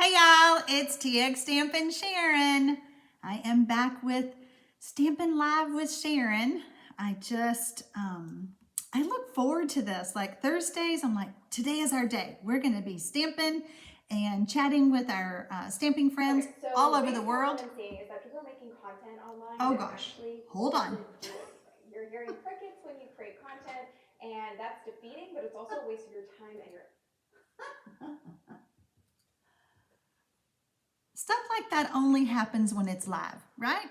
Hey y'all, it's TxStampin Sharon. I am back with Stampin' Live with Sharon. I look forward to this. Like Thursdays, I'm like, today is our day. We're gonna be stamping and chatting with our stamping friends all over the world. What I'm seeing is that people are making content online. Oh gosh, hold on. Do anything. You're hearing crickets when you create content, and that's defeating, but it's also a waste of your time and your Stuff like that only happens when it's live, right?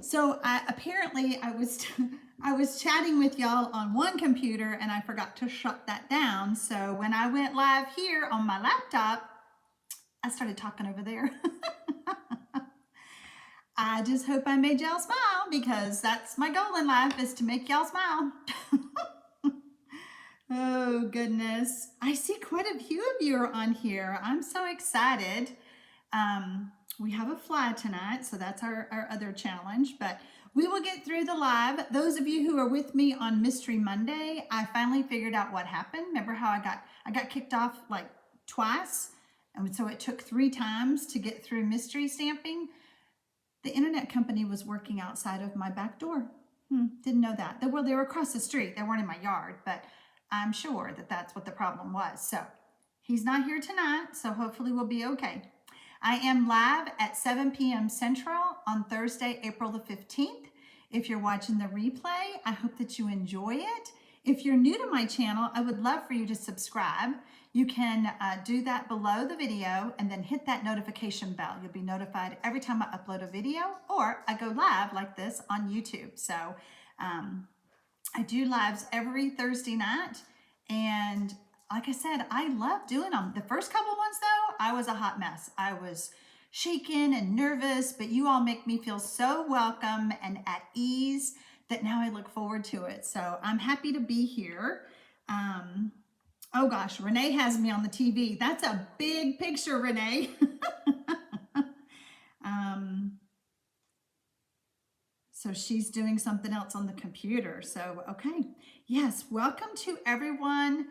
So apparently I was chatting with y'all on one computer and I forgot to shut that down. So when I went live here on my laptop, I started talking over there. I just hope I made y'all smile because that's my goal in life, is to make y'all smile. Oh goodness. I see quite a few of you are on here. I'm so excited. We have a fly tonight, so that's our other challenge, but we will get through the live. Those of you who are with me on Mystery Monday, I finally figured out what happened. Remember how I got kicked off like twice? And so it took 3 times to get through mystery stamping. The internet company was working outside of my back door. Didn't know that. They were across the street. They weren't in my yard, but I'm sure that that's what the problem was. So he's not here tonight, so hopefully we'll be okay. I am live at 7 p.m. Central on Thursday, April the 15th. If you're watching the replay, I hope that you enjoy it. If you're new to my channel, I would love for you to subscribe. You can do that below the video and then hit that notification bell. You'll be notified every time I upload a video or I go live like this on YouTube. So I do lives every Thursday night, and like I said, I love doing them. The first couple ones though, I was a hot mess. I was shaken and nervous, but you all make me feel so welcome and at ease that now I look forward to it. So I'm happy to be here. Oh gosh, Renee has me on the TV. That's a big picture, Renee. So she's doing something else on the computer. So, okay. Yes, welcome to everyone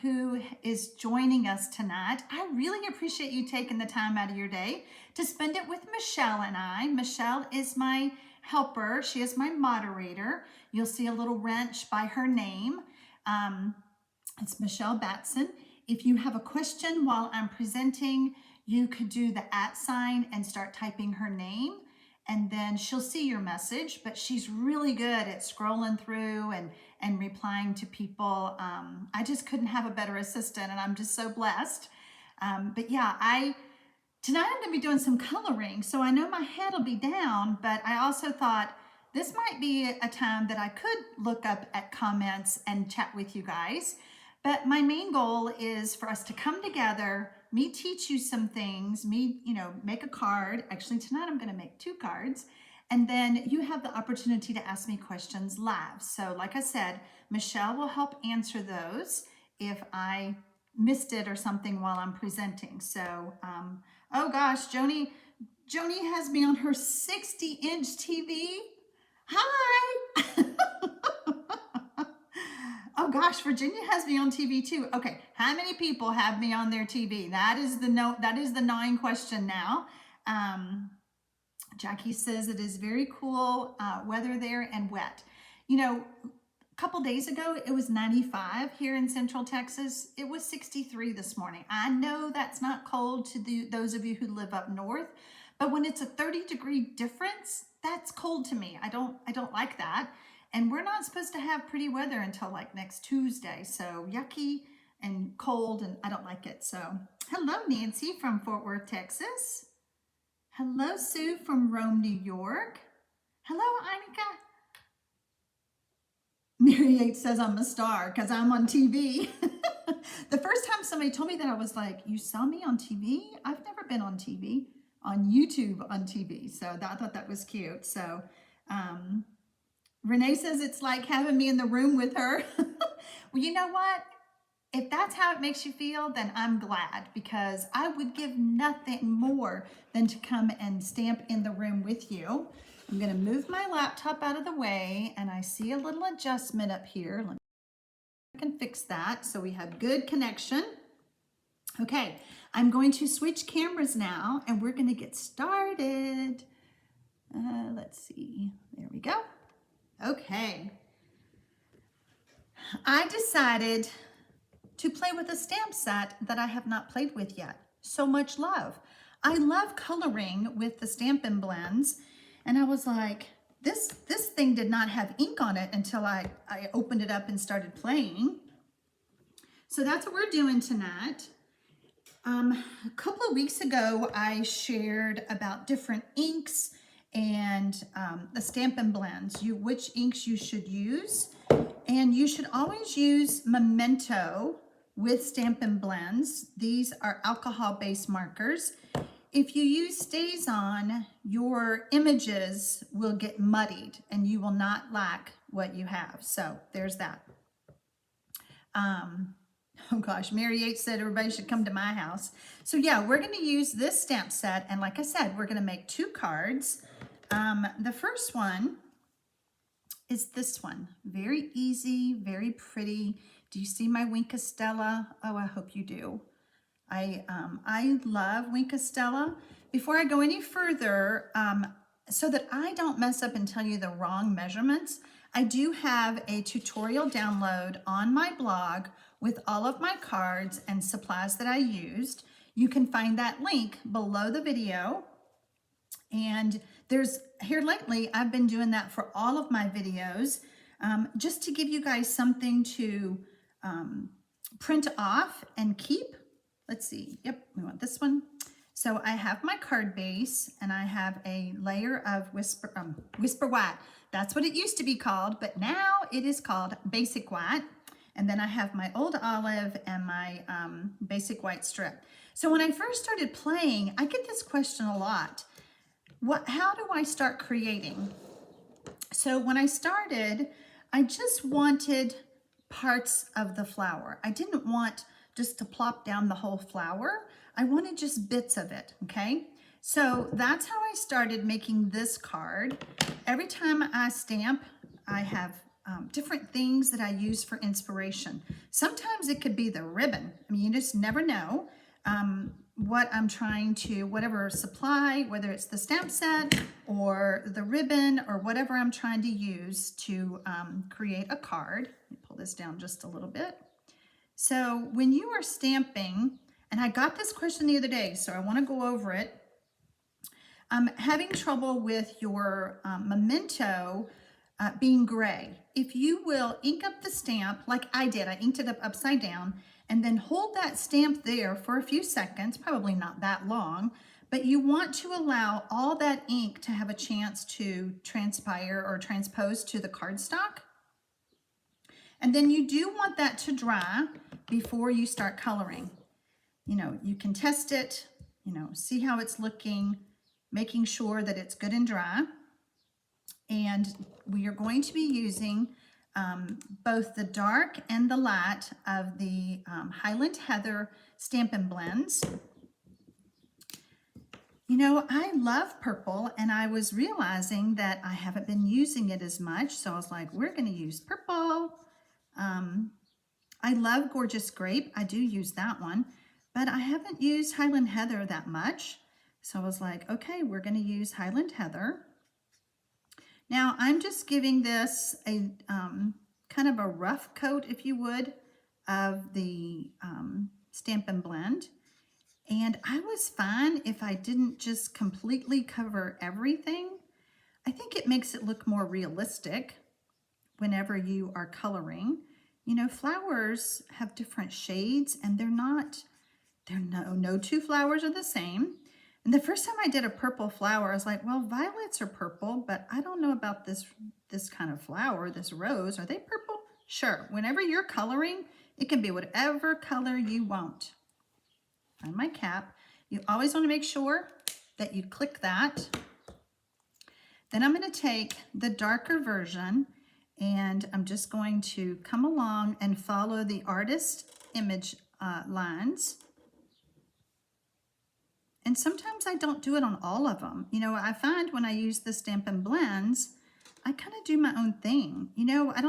who is joining us tonight. I really appreciate you taking the time out of your day to spend it with Michelle and I. Michelle is my helper. She is my moderator. You'll see a little wrench by her name. It's Michelle Batson. If you have a question while I'm presenting, you could do the @ sign and start typing her name, and then she'll see your message, but she's really good at scrolling through and replying to people. I just couldn't have a better assistant, and I'm just so blessed. But yeah, tonight I'm gonna be doing some coloring, so I know my head will be down, but I also thought this might be a time that I could look up at comments and chat with you guys. But my main goal is for us to come together, me teach you some things, make a card. Actually, tonight I'm going to make 2 cards. And then you have the opportunity to ask me questions live. So like I said, Michelle will help answer those if I missed it or something while I'm presenting. So, oh gosh, Joni has me on her 60-inch TV. Hi! Oh gosh, Virginia has me on TV too. Okay, how many people have me on their TV? That is the 9 question now. Jackie says it is very cool weather there and wet. You know, a couple days ago, it was 95 here in Central Texas. It was 63 this morning. I know that's not cold to those of you who live up north, but when it's a 30-degree difference, that's cold to me. I don't like that. And we're not supposed to have pretty weather until like next Tuesday. So yucky and cold, and I don't like it. So hello, Nancy from Fort Worth, Texas. Hello, Sue from Rome, New York. Hello, Annika. Mary H says I'm a star because I'm on TV. The first time somebody told me that, I was like, you saw me on TV? I've never been on TV, on YouTube on TV. So I thought that was cute. So, Renee says it's like having me in the room with her. Well, you know what? If that's how it makes you feel, then I'm glad, because I would give nothing more than to come and stamp in the room with you. I'm going to move my laptop out of the way, and I see a little adjustment up here. Let me see if I can fix that so we have good connection. Okay, I'm going to switch cameras now and we're going to get started. Let's see, there we go. Okay, I decided to play with a stamp set that I have not played with yet. So much love. I love coloring with the Stampin' blends, and I was like, this thing did not have ink on it until I opened it up and started playing. So that's what we're doing tonight. A couple of weeks ago, I shared about different inks and the Stampin' blends, which inks you should use. And you should always use Memento with Stampin' blends. These are alcohol-based markers. If you use StazOn, your images will get muddied and you will not like what you have. So there's that. Oh gosh, Mary H said everybody should come to my house. So yeah, we're going to use this stamp set. And like I said, we're going to make 2 cards. The first one is this one. Very easy, very pretty. Do you see my Wink of Stella? Oh, I hope you do. I love Wink of Stella. Before I go any further, so that I don't mess up and tell you the wrong measurements, I do have a tutorial download on my blog with all of my cards and supplies that I used. You can find that link below the video. And here lately, I've been doing that for all of my videos, just to give you guys something to print off and keep. Let's see. Yep, we want this one. So I have my card base and I have a layer of Whisper White. That's what it used to be called, but now it is called Basic White. And then I have my Old Olive and my Basic White strip. So when I first started playing, I get this question a lot. How do I start creating? So when I started, I just wanted parts of the flower. I didn't want just to plop down the whole flower. I wanted just bits of it, okay? So that's how I started making this card. Every time I stamp, I have different things that I use for inspiration. Sometimes it could be the ribbon. I mean, you just never know what I'm trying to, whatever supply, whether it's the stamp set or the ribbon or whatever I'm trying to use to create a card. Let me pull this down just a little bit. So when you are stamping, and I got this question the other day, so I want to go over it. Having trouble with your Memento being gray. If you will ink up the stamp like I did, I inked it up upside down, and then hold that stamp there for a few seconds, probably not that long, but you want to allow all that ink to have a chance to transpire or transpose to the cardstock. And then you do want that to dry before you start coloring. You know, you can test it, you know, see how it's looking, making sure that it's good and dry. And we are going to be using both the dark and the light of the Highland Heather Stampin' blends. You know, I love purple, and I was realizing that I haven't been using it as much, so I was like, we're going to use purple. I love Gorgeous Grape. I do use that one, but I haven't used Highland Heather that much. So I was like, okay, we're going to use Highland Heather. Now I'm just giving this a kind of a rough coat, if you would, of the Stampin' blend. And I was fine if I didn't just completely cover everything. I think it makes it look more realistic whenever you are coloring. You know, flowers have different shades, and no 2 flowers are the same. And the first time I did a purple flower, I was like, well, violets are purple, but I don't know about this kind of flower, this rose. Are they purple? Sure. Whenever you're coloring, it can be whatever color you want. On my cap, you always want to make sure that you click that. Then I'm going to take the darker version, and I'm just going to come along and follow the artist image lines. And sometimes I don't do it on all of them. You know, I find when I use the Stampin' blends, I kind of do my own thing. You know, I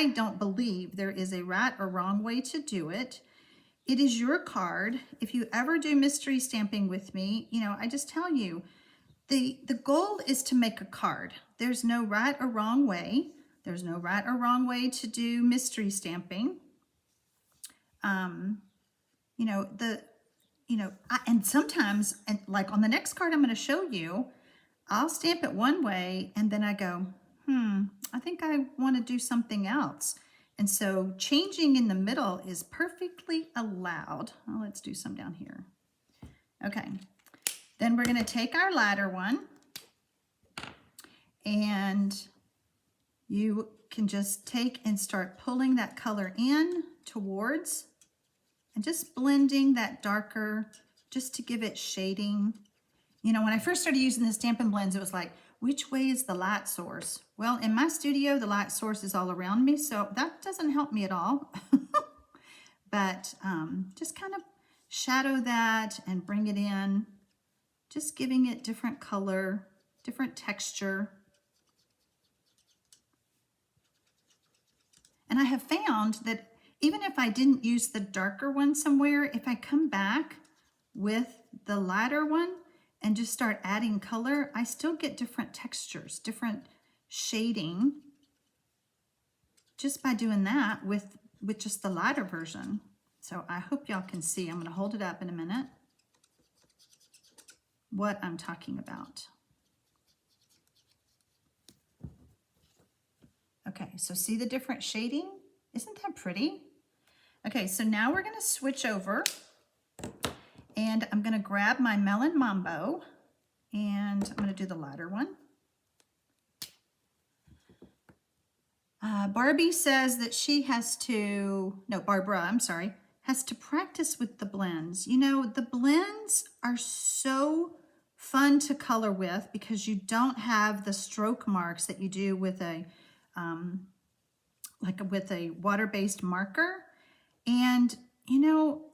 don't believe there is a right or wrong way to do it. it is your card. If you ever do mystery stamping with me, you know, I just tell you, the goal is to make a card. There's no right or wrong way. There's no right or wrong way to do mystery stamping. You know, and sometimes, and like on the next card I'm going to show you, I'll stamp it one way and then I go, I think I want to do something else. And so changing in the middle is perfectly allowed. Well, let's do some down here. Okay, then we're going to take our ladder one, and you can just take and start pulling that color in towards and just blending that darker just to give it shading. You know, when I first started using the Stampin' Blends, it was like, which way is the light source? Well, in my studio, the light source is all around me, so that doesn't help me at all. But just kind of shadow that and bring it in, just giving it different color, different texture. And I have found that even if I didn't use the darker one somewhere, if I come back with the lighter one and just start adding color, I still get different textures, different shading, just by doing that with just the lighter version. So I hope y'all can see. I'm going to hold it up in a minute what I'm talking about. Okay, so see the different shading? Isn't that pretty? Okay, so now we're going to switch over, and I'm going to grab my Melon Mambo, and I'm going to do the lighter one. Barbie says that she has to, no, Barbara, I'm sorry, has to practice with the blends. You know, the blends are so fun to color with because you don't have the stroke marks that you do with a, with a water-based marker. And, you know,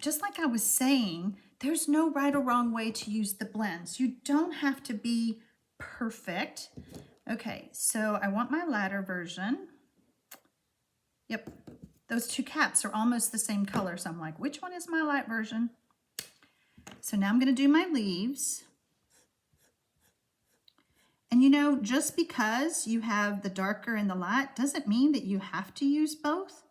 just like I was saying, there's no right or wrong way to use the blends. You don't have to be perfect. Okay, so I want my ladder version. Yep, those two caps are almost the same color, so I'm like, which one is my light version? So now I'm going to do my leaves. And you know, just because you have the darker and the light doesn't mean that you have to use both.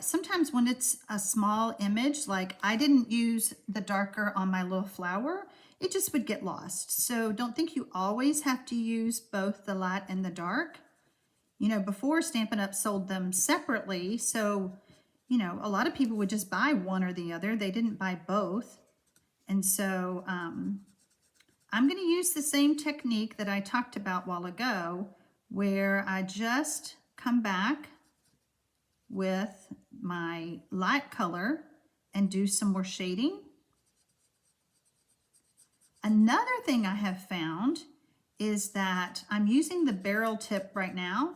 Sometimes when it's a small image, like I didn't use the darker on my little flower, it just would get lost. So don't think you always have to use both the light and the dark. You know, before Stampin' Up! Sold them separately, so, you know, a lot of people would just buy one or the other. They didn't buy both. And so I'm going to use the same technique that I talked about a while ago, where I just come back with my light color and do some more shading. Another thing I have found is that I'm using the barrel tip right now,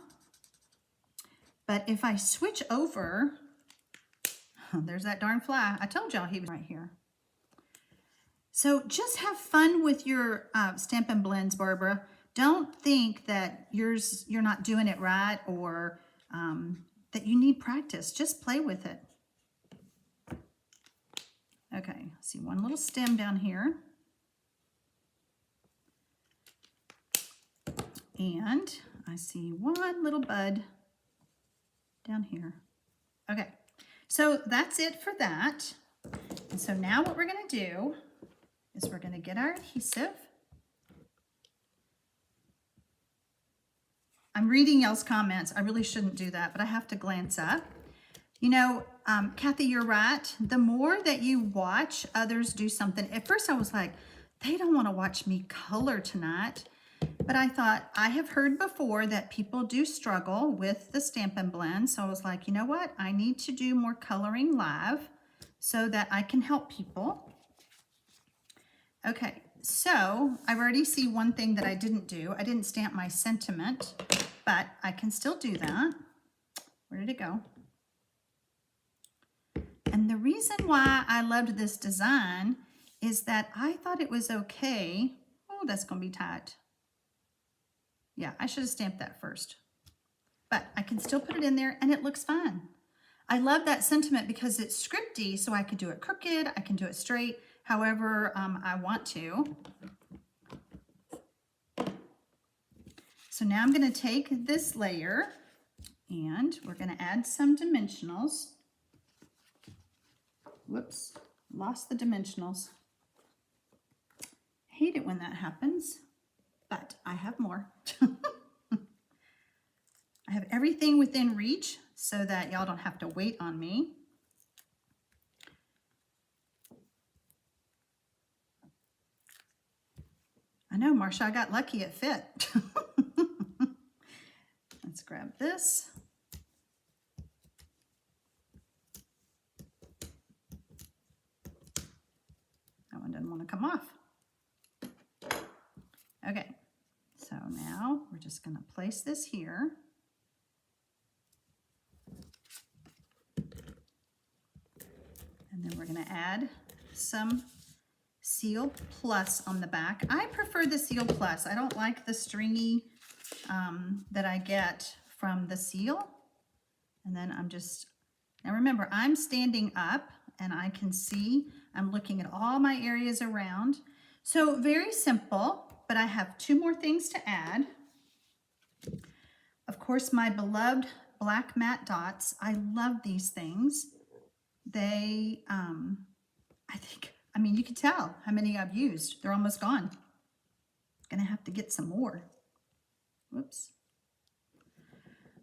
but if I switch over, there's that darn fly. I told y'all he was right here. So just have fun with your Stampin' Blends, Barbara. Don't think that you're not doing it right, or that you need practice. Just play with it. Okay, see one little stem down here. And I see one little bud down here. Okay, so that's it for that. And so now what we're going to do is we're going to get our adhesive. I'm reading y'all's comments. I really shouldn't do that, but I have to glance up. You know, Kathy, you're right. The more that you watch others do something, at first I was like, they don't want to watch me color tonight. But I thought, I have heard before that people do struggle with the Stampin' Blend. So I was like, you know what? I need to do more coloring live so that I can help people. Okay, so I've already see one thing that I didn't do. I didn't stamp my sentiment, but I can still do that. Where did it go? And the reason why I loved this design is that I thought it was okay. Oh, that's going to be tight. Yeah, I should have stamped that first. But I can still put it in there and it looks fine. I love that sentiment because it's scripty, so I could do it crooked, I can do it straight, however I want to. So now I'm going to take this layer and we're going to add some dimensionals. Whoops, lost the dimensionals. Hate it when that happens, but I have more. I have everything within reach so that y'all don't have to wait on me. I know, Marsha, I got lucky, it fit. Let's grab this. That one didn't want to come off. Okay, so now we're just going to place this here. And then we're going to add some Seal Plus on the back. I prefer the Seal Plus. I don't like the stringy that I get from the Seal. And then I'm just, now remember, I'm standing up and I can see, I'm looking at all my areas around. So very simple, but I have two more things to add. Of course, my beloved black matte dots. I love these things. They, I mean, you can tell how many I've used. They're almost gone. Gonna have to get some more. Whoops.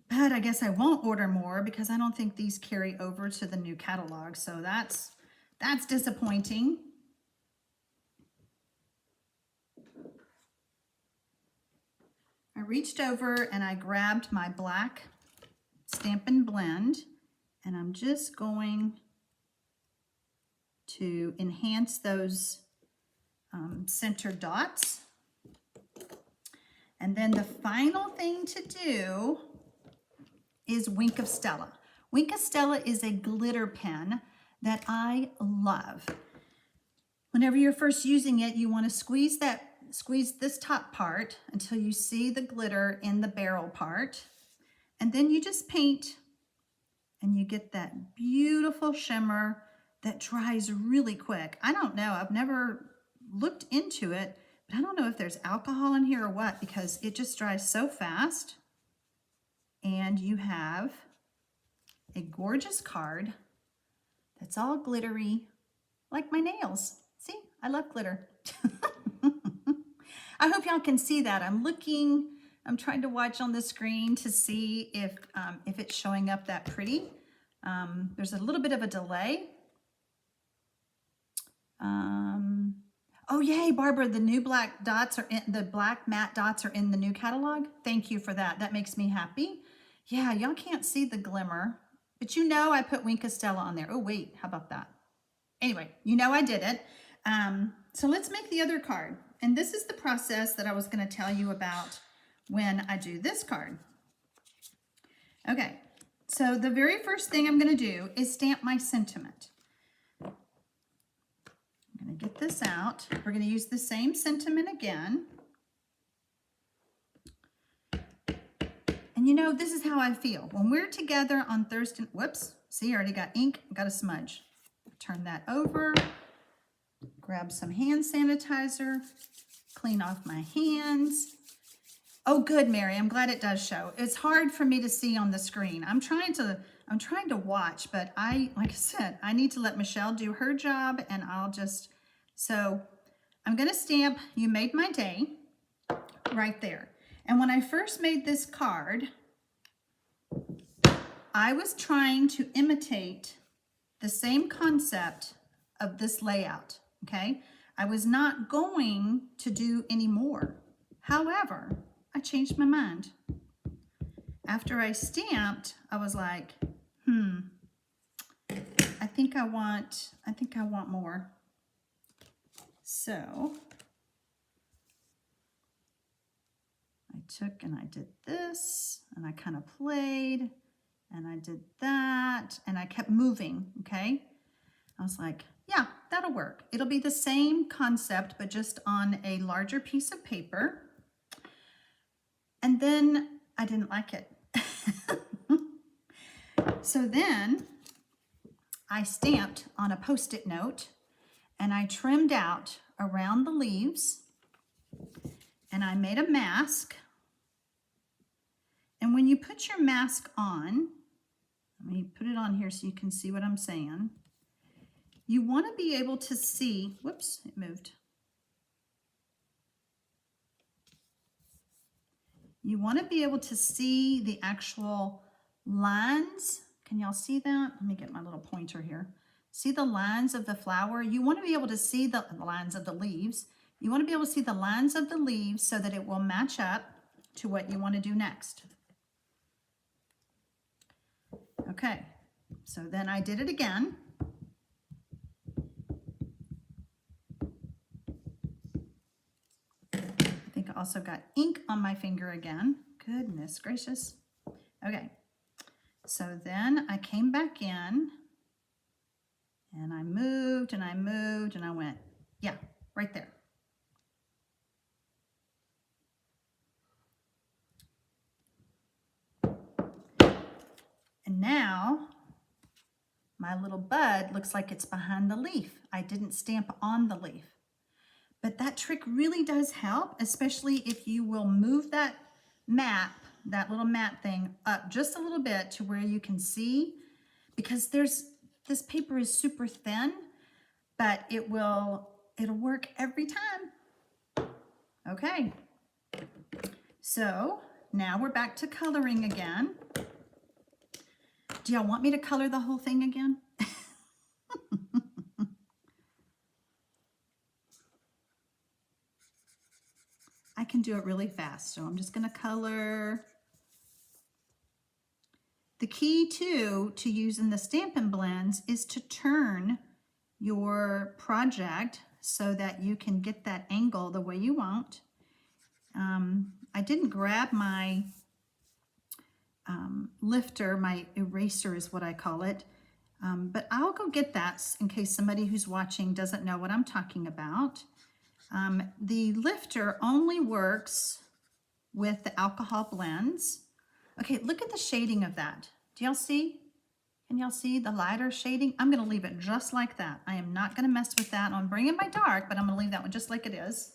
But I guess I won't order more because I don't think these carry over to the new catalog. So that's disappointing. I reached over and I grabbed my black Stampin' Blend and I'm just going to enhance those center dots. And then the final thing to do is Wink of Stella. Wink of Stella is a glitter pen that I love. Whenever you're first using it, you want to squeeze this top part until you see the glitter in the barrel part. And then you just paint and you get that beautiful shimmer that dries really quick. I don't know, I've never looked into it, but I don't know if there's alcohol in here or what, because it just dries so fast. And you have a gorgeous card that's all glittery, like my nails. See, I love glitter. I hope y'all can see that. I'm trying to watch on the screen to see if it's showing up that pretty. There's a little bit of a delay. Oh yay, Barbara, the new black dots the black matte dots are in the new catalog. Thank you for that. That makes me happy. Yeah, y'all can't see the glimmer, but you know I put Wink of Stella on there. Oh wait, how about that? Anyway, you know I did it. So let's make the other card. And this is the process that I was going to tell you about when I do this card. Okay, so the very first thing I'm going to do is stamp my sentiment. I'm going to get this out. We're going to use the same sentiment again. And you know, this is how I feel. When we're together on Thursday, whoops, see, I already got ink, got a smudge. Turn that over, grab some hand sanitizer, clean off my hands. Oh, good, Mary, I'm glad it does show. It's hard for me to see on the screen. I'm trying to watch, but like I said, I need to let Michelle do her job and so I'm gonna stamp You Made My Day right there. And when I first made this card, I was trying to imitate the same concept of this layout, okay? I was not going to do any more. However, I changed my mind. After I stamped, I was like, I think I want more. So I took and I did this, and I kind of played, and I did that, and I kept moving, okay? I was like, yeah, that'll work. It'll be the same concept, but just on a larger piece of paper. And then I didn't like it. So then I stamped on a Post-it note and I trimmed out around the leaves and I made a mask. And when you put your mask on, let me put it on here so you can see what I'm saying. You want to be able to see, whoops, it moved. You want to be able to see the actual lines. Can y'all see that? Let me get my little pointer here. See the lines of the flower? You want to be able to see the lines of the leaves. You want to be able to see the lines of the leaves so that it will match up to what you want to do next. Okay, so then I did it again. I think I also got ink on my finger again. Goodness gracious. Okay, so then I came back in and I moved and I moved and I went, yeah, right there. And now my little bud looks like it's behind the leaf. I didn't stamp on the leaf. But that trick really does help, especially if you will move that map, that little map thing up just a little bit to where you can see, because this paper is super thin, but it'll work every time. Okay, so now we're back to coloring again. Do y'all want me to color the whole thing again? I can do it really fast, so I'm just going to color. The key to using the Stampin' Blends is to turn your project so that you can get that angle the way you want. I didn't grab my lifter, my eraser is what I call it, but I'll go get that in case somebody who's watching doesn't know what I'm talking about. The lifter only works with the alcohol blends. Okay, look at the shading of that. Do y'all see? Can y'all see the lighter shading? I'm going to leave it just like that. I am not going to mess with that. I'm bringing my dark, but I'm going to leave that one just like it is.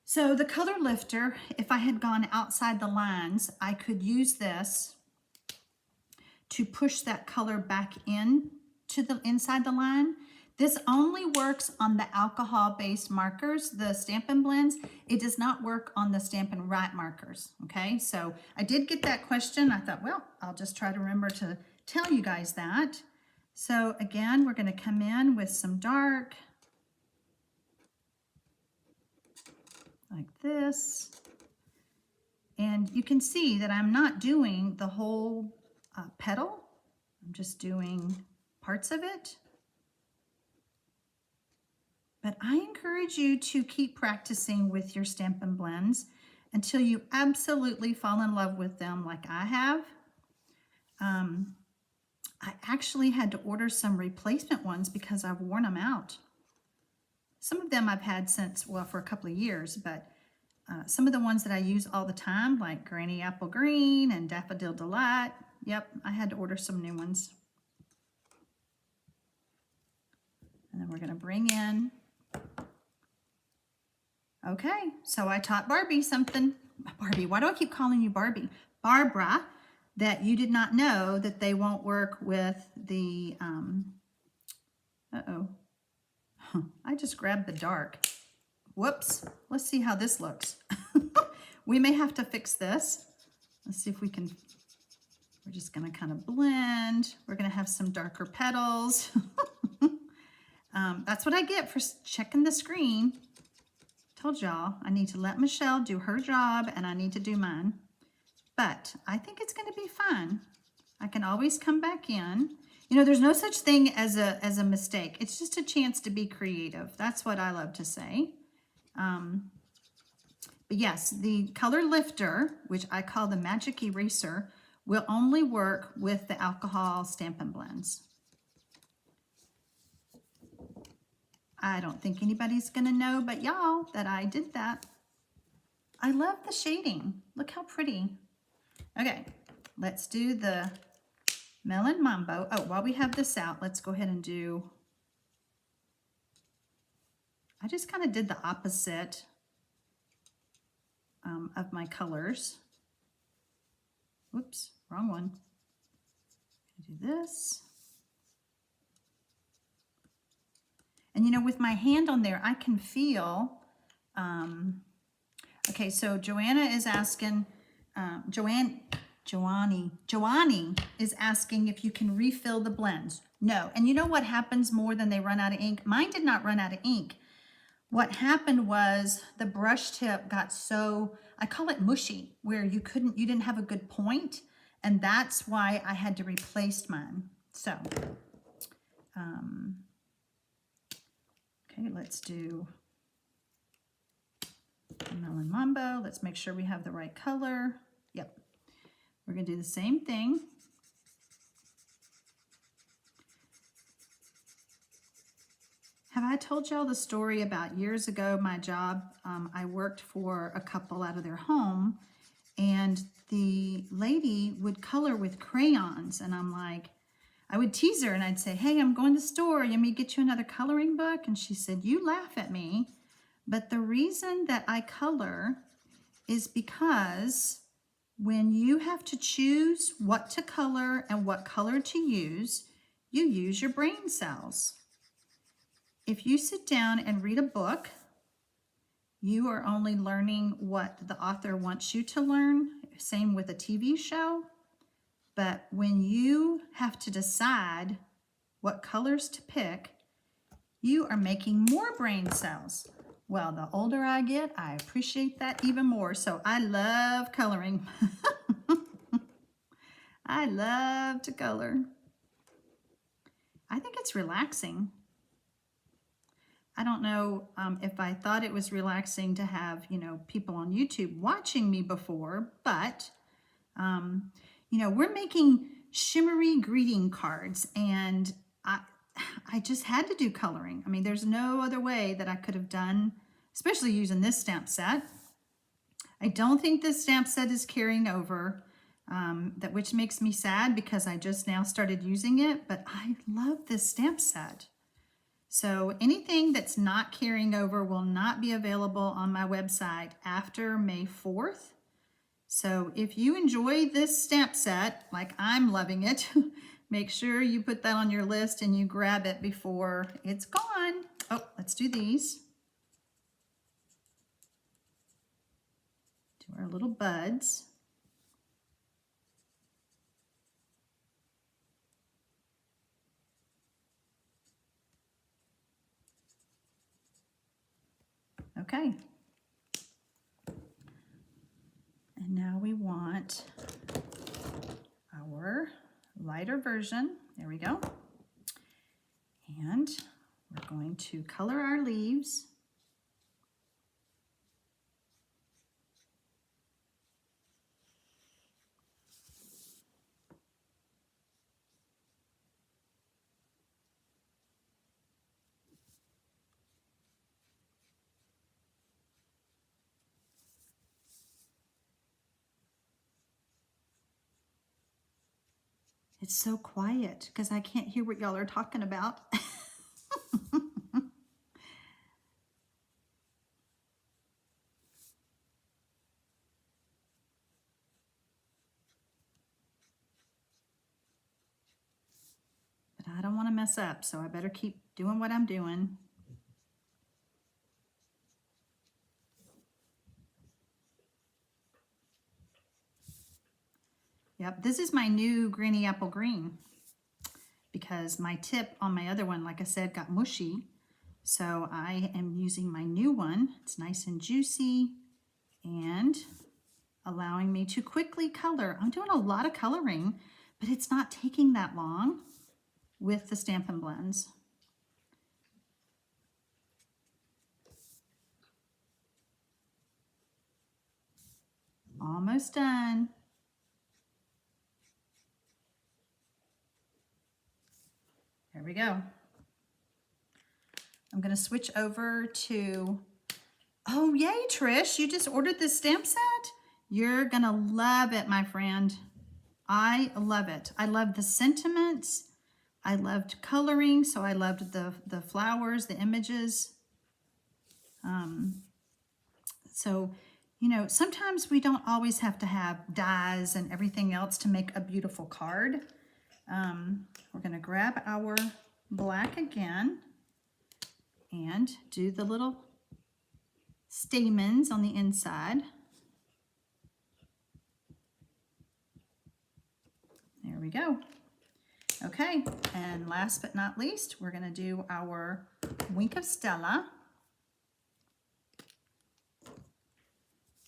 So the color lifter, if I had gone outside the lines, I could use this to push that color back in to the inside the line. This only works on the alcohol-based markers, the Stampin' Blends. It does not work on the Stampin' Write markers, okay? So I did get that question. I thought, well, I'll just try to remember to tell you guys that. So again, we're gonna come in with some dark, like this. And you can see that I'm not doing the whole petal. I'm just doing parts of it. But I encourage you to keep practicing with your Stampin' Blends until you absolutely fall in love with them like I have. I actually had to order some replacement ones because I've worn them out. Some of them I've had since, well, for a couple of years, but some of the ones that I use all the time, like Granny Apple Green and Daffodil Delight, yep, I had to order some new ones. And then we're going to bring in. Okay, so I taught Barbie something. Barbie, why do I keep calling you Barbie? Barbara, that you did not know that they won't work with the, I just grabbed the dark. Whoops, let's see how this looks. We may have to fix this. Let's see if we can, we're just gonna kind of blend. We're gonna have some darker petals. That's what I get for checking the screen. Told y'all I need to let Michelle do her job and I need to do mine. But I think it's going to be fun. I can always come back in. You know, there's no such thing as a mistake. It's just a chance to be creative. That's what I love to say. But yes, the color lifter, which I call the magic eraser, will only work with the alcohol Stampin' Blends. I don't think anybody's gonna know but y'all that I did that. I love the shading. Look how pretty. Okay, let's do the Melon Mambo. Oh, while we have this out, let's go ahead and do, I just kind of did the opposite of my colors. Whoops, wrong one. Do this. And you know, with my hand on there, I can feel, okay, so Joanna is asking, Joanne is asking if you can refill the blends. No, and you know what happens more than they run out of ink? Mine did not run out of ink. What happened was the brush tip got so, I call it mushy, where you didn't have a good point, and that's why I had to replace mine. So, okay, let's do Melon Mambo. Let's make sure we have the right color. Yep, we're gonna do the same thing. Have I told y'all the story about years ago, my job? I worked for a couple out of their home, and the lady would color with crayons, and I'm like, I would tease her and I'd say, hey, I'm going to the store. You want me to get you another coloring book? And she said, you laugh at me, but the reason that I color is because when you have to choose what to color and what color to use, you use your brain cells. If you sit down and read a book, you are only learning what the author wants you to learn. Same with a TV show. But when you have to decide what colors to pick, you are making more brain cells. Well, the older I get, I appreciate that even more. So I love coloring. I love to color. I think it's relaxing. I don't know if I thought it was relaxing to have, you know, people on YouTube watching me before, but, you know, we're making shimmery greeting cards, and I just had to do coloring. I mean, there's no other way that I could have done, especially using this stamp set. I don't think this stamp set is carrying over, which makes me sad because I just now started using it, but I love this stamp set. So anything that's not carrying over will not be available on my website after May 4th. So if you enjoy this stamp set, like I'm loving it, make sure you put that on your list and you grab it before it's gone. Oh, let's do these. Do our little buds. Okay. And now we want our lighter version. There we go. And we're going to color our leaves. It's so quiet because I can't hear what y'all are talking about. But I don't want to mess up, so I better keep doing what I'm doing. Yep, this is my new Granny Apple Green because my tip on my other one, like I said, got mushy. So I am using my new one. It's nice and juicy and allowing me to quickly color. I'm doing a lot of coloring, but it's not taking that long with the Stampin' Blends. Almost done. There we go. I'm going to switch over to, oh yay, Trish, you just ordered this stamp set? You're going to love it, my friend. I love it. I love the sentiments. I loved coloring, so I loved the flowers, the images. So, you know, sometimes we don't always have to have dyes and everything else to make a beautiful card. We're going to grab our black again and do the little stamens on the inside. There we go. Okay, and last but not least, we're going to do our Wink of Stella.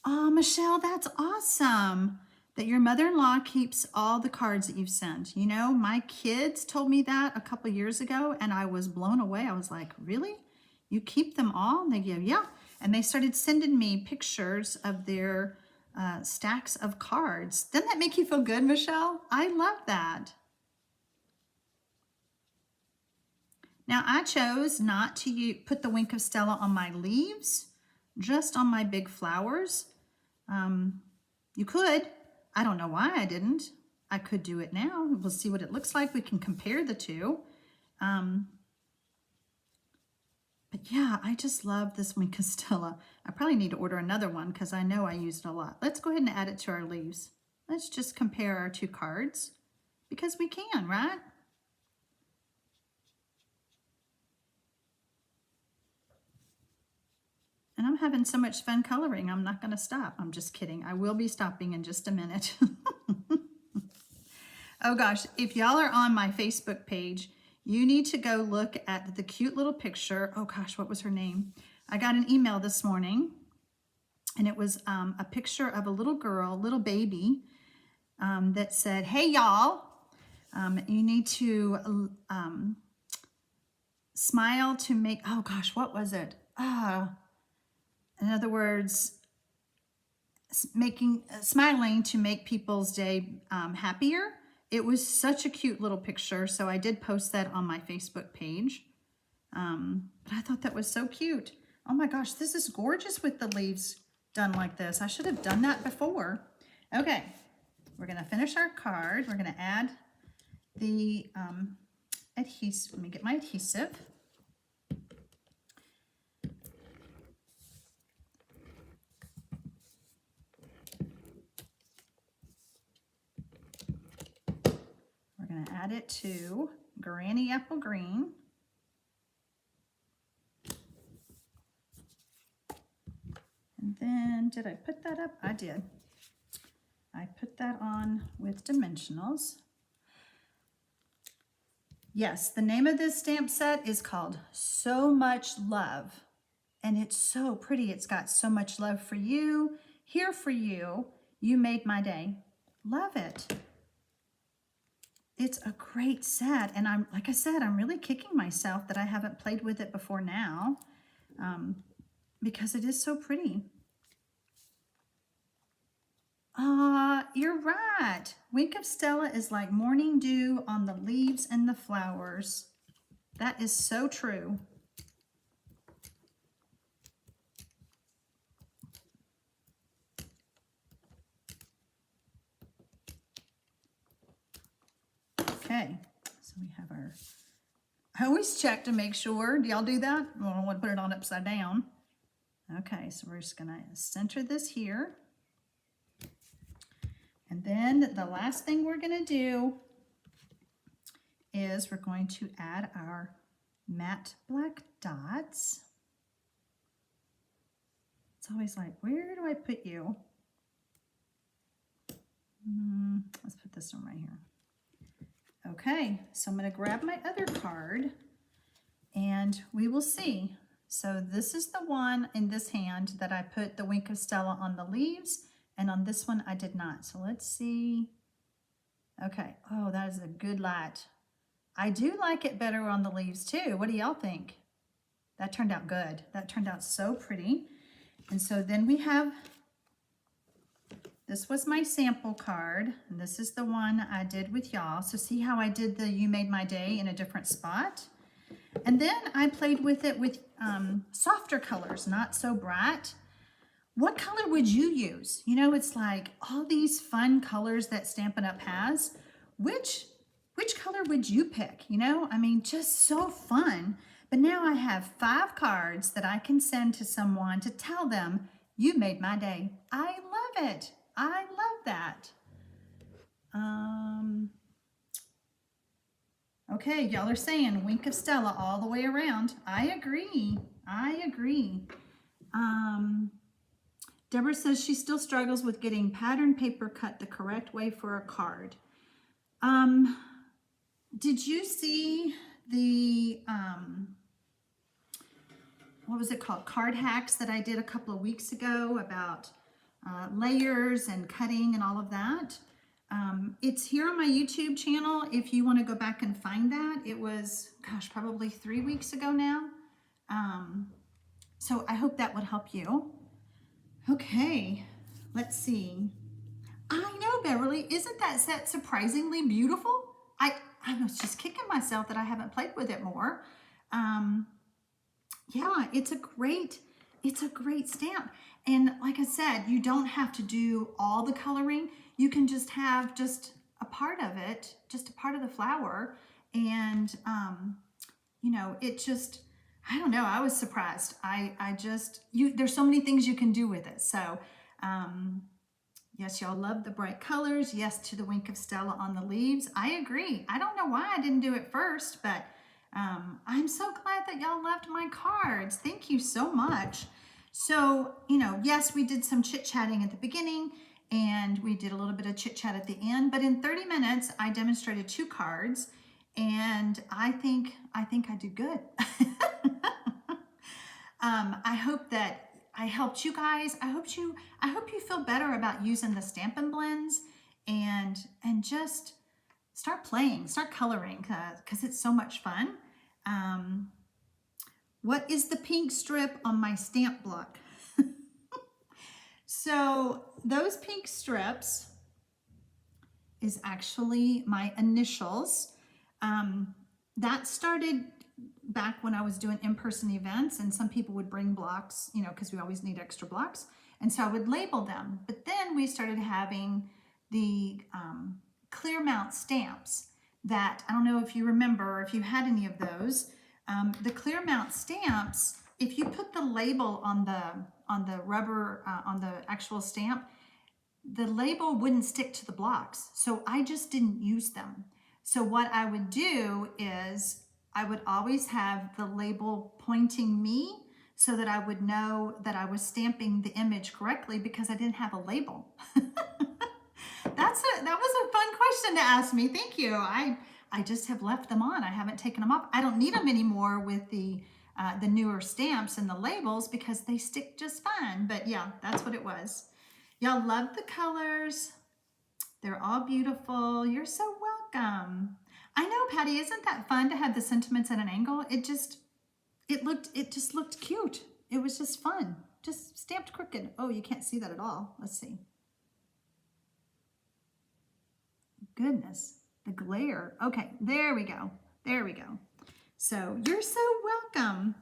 Oh, Michelle, that's awesome that your mother-in-law keeps all the cards that you've sent. You know, my kids told me that a couple years ago, and I was blown away. I was like, really? You keep them all? And they go, yeah. And they started sending me pictures of their stacks of cards. Doesn't that make you feel good, Michelle? I love that. Now, I chose not to put the Wink of Stella on my leaves, just on my big flowers. You could. I don't know why I didn't. I could do it now. We'll see what it looks like. We can compare the two. But yeah, I just love this Wink of Stella. I probably need to order another one because I know I used it a lot. Let's go ahead and add it to our leaves. Let's just compare our two cards because we can, right? And I'm having so much fun coloring, I'm not going to stop. I'm just kidding. I will be stopping in just a minute. Oh gosh, if y'all are on my Facebook page, you need to go look at the cute little picture. Oh gosh, what was her name? I got an email this morning, and it was a picture of a little girl, little baby, that said, hey y'all, you need to smile to make, oh gosh, what was it? In other words, smiling to make people's day happier. It was such a cute little picture, so I did post that on my Facebook page. But I thought that was so cute. Oh my gosh, this is gorgeous with the leaves done like this. I should have done that before. Okay, we're gonna finish our card. We're gonna add the adhesive. Let me get my adhesive. Add it to Granny Apple Green. And then, did I put that up? I did. I put that on with dimensionals. Yes, the name of this stamp set is called So Much Love. And it's so pretty. It's got so much love for you, here for you. You made my day. Love it. It's a great set, and like I said, I'm really kicking myself that I haven't played with it before now, because it is so pretty. You're right. Wink of Stella is like morning dew on the leaves and the flowers. That is so true. Okay, so we have our, I always check to make sure. Do y'all do that? Well, I don't want to put it on upside down. Okay, so we're just gonna center this here. And then the last thing we're gonna do is we're going to add our matte black dots. It's always like, where do I put you? Let's put this one right here. Okay, so I'm going to grab my other card and we will see. So this is the one in this hand that I put the Wink of Stella on the leaves, and on this one I did not. So let's see. Okay, oh, that is a good light. I do like it better on the leaves too. What do y'all think? That turned out good. That turned out so pretty. And so then we have, this was my sample card, and this is the one I did with y'all. So see how I did the You Made My Day in a different spot? And then I played with it with softer colors, not so bright. what color would you use? You know, it's like all these fun colors that Stampin' Up has. Which color would you pick? You know, I mean, just so fun. But now I have 5 cards that I can send to someone to tell them, you made my day. I love it. I love that. Okay, y'all are saying wink of Stella all the way around. I agree. I agree. Deborah says she still struggles with getting pattern paper cut the correct way for a card. Did you see the, what was it called? Card hacks that I did a couple of weeks ago about layers and cutting and all of that. It's here on my YouTube channel if you want to go back and find that. It was, gosh, probably 3 weeks ago now. So I hope that would help you. Okay, let's see. I know, Beverly, isn't that set surprisingly beautiful? I was just kicking myself that I haven't played with it more. Yeah, it's a great stamp. And like I said, you don't have to do all the coloring. You can just have just a part of it, just a part of the flower. And, you know, it just, I don't know, I was surprised. There's so many things you can do with it. So, yes, y'all love the bright colors. Yes, to the wink of Stella on the leaves. I agree. I don't know why I didn't do it first, but I'm so glad that y'all loved my cards. Thank you so much. So, you know, yes, we did some chit-chatting at the beginning and we did a little bit of chit-chat at the end, but in 30 minutes, I demonstrated 2 cards and I think I did good. I hope that I helped you guys. I hope you feel better about using the Stampin' Blends and just start playing, start coloring because it's so much fun. What is the pink strip on my stamp block? So those pink strips is actually my initials. That started back when I was doing in-person events and some people would bring blocks, you know, because we always need extra blocks. And so I would label them. But then we started having the clear mount stamps that, I don't know if you remember, if you had any of those. The clear mount stamps, if you put the label on the rubber, on the actual stamp, the label wouldn't stick to the blocks. So I just didn't use them. So what I would do is I would always have the label pointing me so that I would know that I was stamping the image correctly because I didn't have a label. That was a fun question to ask me. Thank you. I just have left them on. I haven't taken them off. I don't need them anymore with the newer stamps and the labels because they stick just fine. But yeah, that's what it was. Y'all love the colors. They're all beautiful. You're so welcome. I know, Patty, isn't that fun to have the sentiments at an angle? It just looked cute. It was just fun. Just stamped crooked. Oh, you can't see that at all. Let's see. Goodness, the glare. Okay, there we go. There we go. So you're so welcome.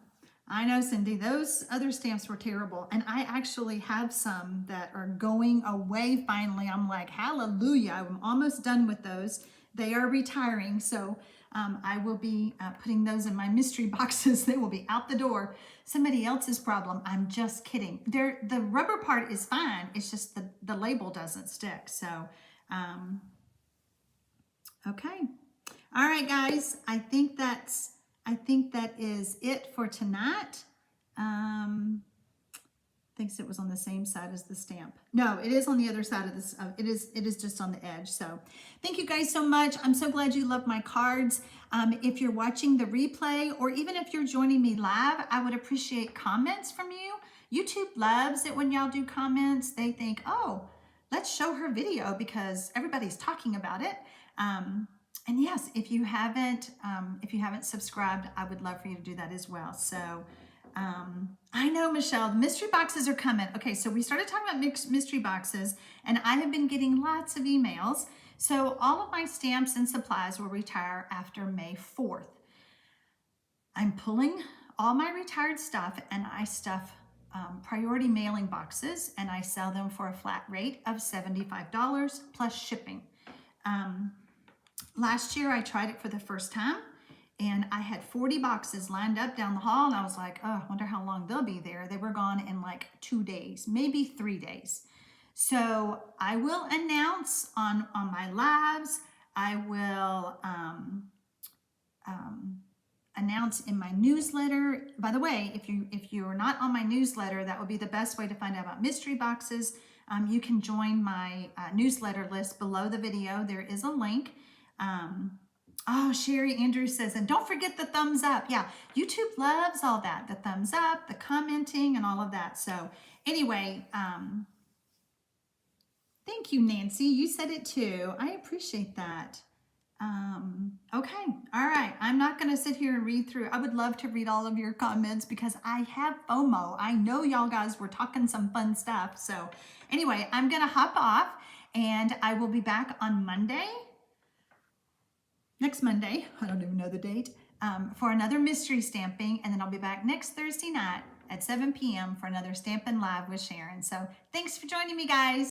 I know, Cindy, those other stamps were terrible. And I actually have some that are going away finally. I'm like, hallelujah. I'm almost done with those. They are retiring. So I will be putting those in my mystery boxes. They will be out the door. Somebody else's problem. I'm just kidding. The rubber part is fine. It's just the label doesn't stick. So, okay. All right, guys. I think that is it for tonight. Thinks it was on the same side as the stamp. No, it is on the other side of this. It is just on the edge. So thank you guys so much. I'm so glad you love my cards. If you're watching the replay or even if you're joining me live, I would appreciate comments from you. YouTube loves it when y'all do comments. They think, oh, let's show her video because everybody's talking about it. And yes, if you haven't subscribed, I would love for you to do that as well. So I know, Michelle, the mystery boxes are coming. Okay, so we started talking about mystery boxes, and I have been getting lots of emails. So all of my stamps and supplies will retire after May 4th. I'm pulling all my retired stuff, and I stuff priority mailing boxes, and I sell them for a flat rate of $75 plus shipping. Last year I tried it for the first time, and I had 40 boxes lined up down the hall, and I was like, oh, I wonder how long they'll be there. They were gone in like 2 days, maybe 3 days. So I will announce on my lives. I will announce in my newsletter. By the way, if you're not on my newsletter, that would be the best way to find out about mystery boxes. You can join my newsletter list below the video. There is a link. Oh, Sherry Andrews says, and don't forget the thumbs up. Yeah, YouTube loves all that, the thumbs up, the commenting, and all of that. So anyway, thank you, Nancy. You said it too. I appreciate that. Okay, all right. I'm not going to sit here and read through. I would love to read all of your comments because I have FOMO. I know y'all guys were talking some fun stuff. So anyway, I'm going to hop off, and I will be back on Monday. Next Monday, I don't even know the date, for another mystery stamping, and then I'll be back next Thursday night at 7 p.m. for another Stampin' Live with Sharon. So thanks for joining me, guys.